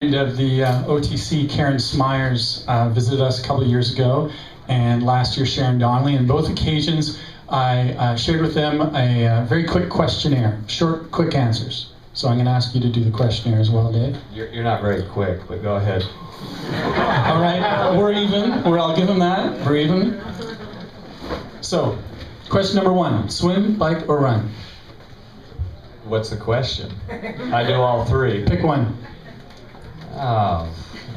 Of the OTC, Karen Smyers visited us a couple of years ago, and last year Sharon Donnelly. On both occasions, I shared with them a very quick questionnaire, short, quick answers. So I'm going to ask you to do the questionnaire as well, Dave. You're not very quick, but go ahead. All right, we're even. I'll give them that. We're even. So, question number one: swim, bike, or run? What's the question? I do all three. Pick one. Oh,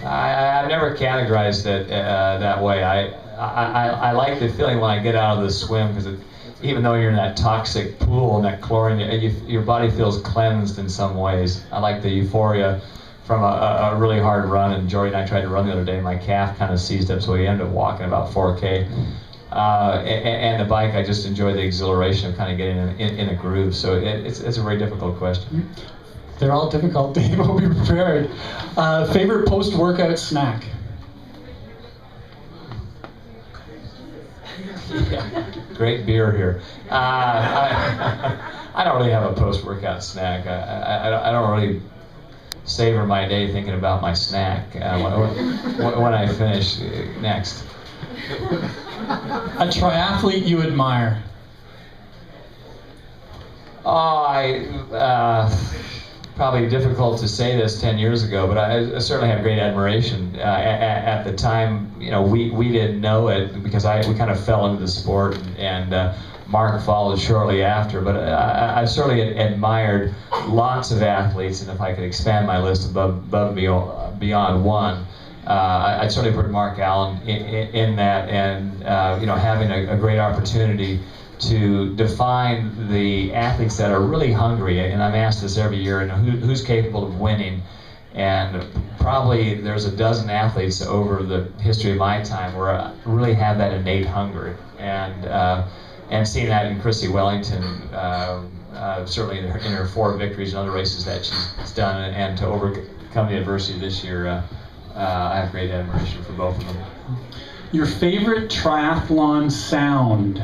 I've never categorized it that way. I like the feeling when I get out of the swim, because even though you're in that toxic pool and that chlorine, your body feels cleansed in some ways. I like the euphoria from a really hard run, and Geordie and I tried to run the other day. My calf kind of seized up, so we ended up walking about 4K. And the bike, I just enjoy the exhilaration of kind of getting in a groove. So it's a very difficult question. They're all difficult, Dave. We'll be prepared. Favorite post-workout snack? Yeah, great beer here. I don't really have a post-workout snack. I don't really savor my day thinking about my snack when I finish next. A triathlete you admire? Probably difficult to say this 10 years ago, but I certainly have great admiration. At the time, we didn't know it because we kind of fell into the sport, and Mark followed shortly after. But I certainly admired lots of athletes, and if I could expand my list above and beyond one, I'd certainly put Mark Allen in that, and having a great opportunity to define the athletes that are really hungry. And I'm asked this every year, who's capable of winning? And probably there's a dozen athletes over the history of my time where I really have that innate hunger. And seeing that in Chrissy Wellington, certainly in her 4 victories and other races that she's done, and to overcome the adversity this year, I have great admiration for both of them. Your favorite triathlon sound?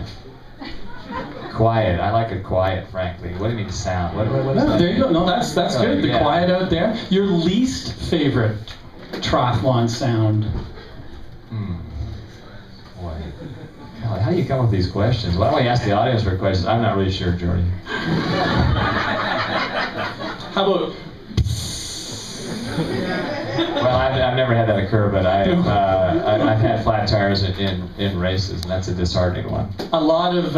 Quiet. I like it quiet, frankly. What do you mean sound? What is that? There you go. No, that's good. The yeah. Quiet out there. Your least favorite triathlon sound? Boy. God, how do you come with these questions? Why don't we ask the audience for questions? I'm not really sure, Geordie. How about... Well, I've never had that occur, but I've had flat tires in races, and that's a disheartening one. A lot of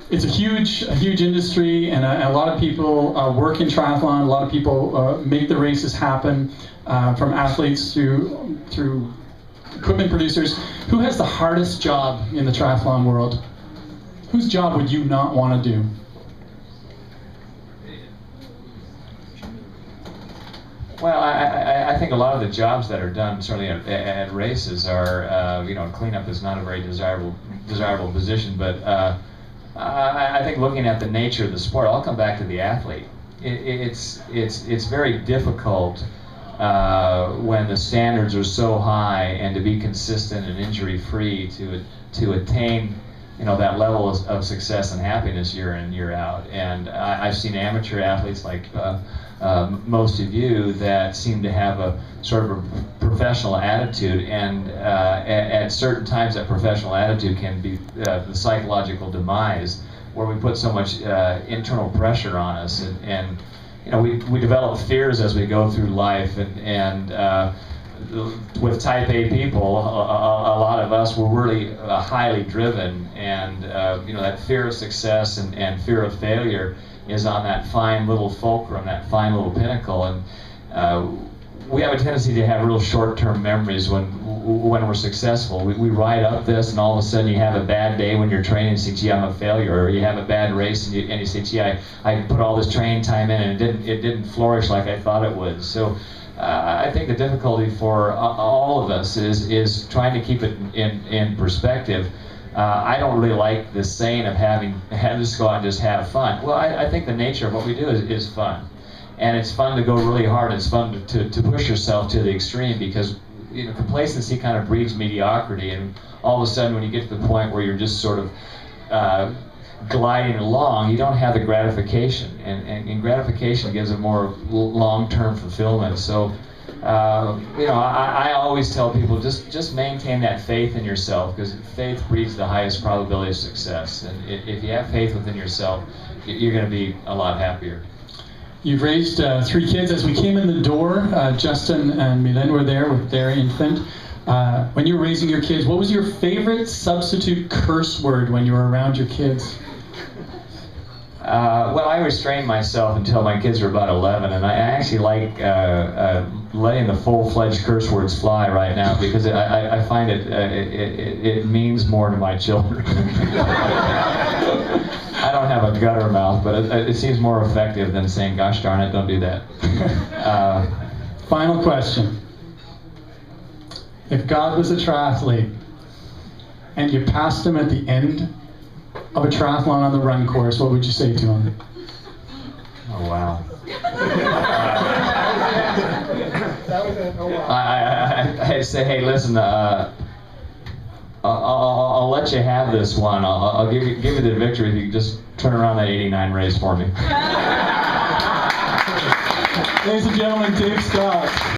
it's a huge industry, and a lot of people work in triathlon. A lot of people make the races happen, from athletes through equipment producers. Who has the hardest job in the triathlon world? Whose job would you not want to do? Well, I think a lot of the jobs that are done, certainly at races, are cleanup is not a very desirable position. But I think looking at the nature of the sport, I'll come back to the athlete. It's very difficult when the standards are so high, and to be consistent and injury-free to attain that level of success and happiness year in, year out. And I've seen amateur athletes like most of you that seem to have a sort of a professional attitude, and at certain times that professional attitude can be the psychological demise, where we put so much internal pressure on us, and we develop fears as we go through life, and with type A people, a lot of us were really highly driven, and that fear of success and fear of failure is on that fine little fulcrum, that fine little pinnacle, and we have a tendency to have real short-term memories when we're successful. We ride up this, and all of a sudden you have a bad day when you're training and say, gee, I'm a failure, or you have a bad race and you say, gee, I put all this training time in and it didn't flourish like I thought it would. So I think the difficulty for all of us is trying to keep it in perspective. I don't really like this saying of having just go out and just have fun. Well, I think the nature of what we do is fun. And it's fun to go really hard. It's fun to push yourself to the extreme, because complacency kind of breeds mediocrity. And all of a sudden, when you get to the point where you're just sort of gliding along, you don't have the gratification, and gratification gives a more long-term fulfillment. So, I always tell people just maintain that faith in yourself, because faith breeds the highest probability of success. And if you have faith within yourself, you're going to be a lot happier. You've raised 3 kids. As we came in the door, Justin and Milen were there with their infant. When you were raising your kids, what was your favorite substitute curse word when you were around your kids? Well, I restrained myself until my kids were about 11, and I actually like letting the full-fledged curse words fly right now, because I find it means more to my children. I don't have a gutter mouth, but it seems more effective than saying, "Gosh darn it, don't do that." Final question. If God was a triathlete and you passed him at the end of a triathlon on the run course, what would you say to him? Oh, wow. I'd say, hey, listen, I'll let you have this one. I'll give you the victory if you can just turn around that 89 race for me. Ladies and gentlemen, Dave Scott.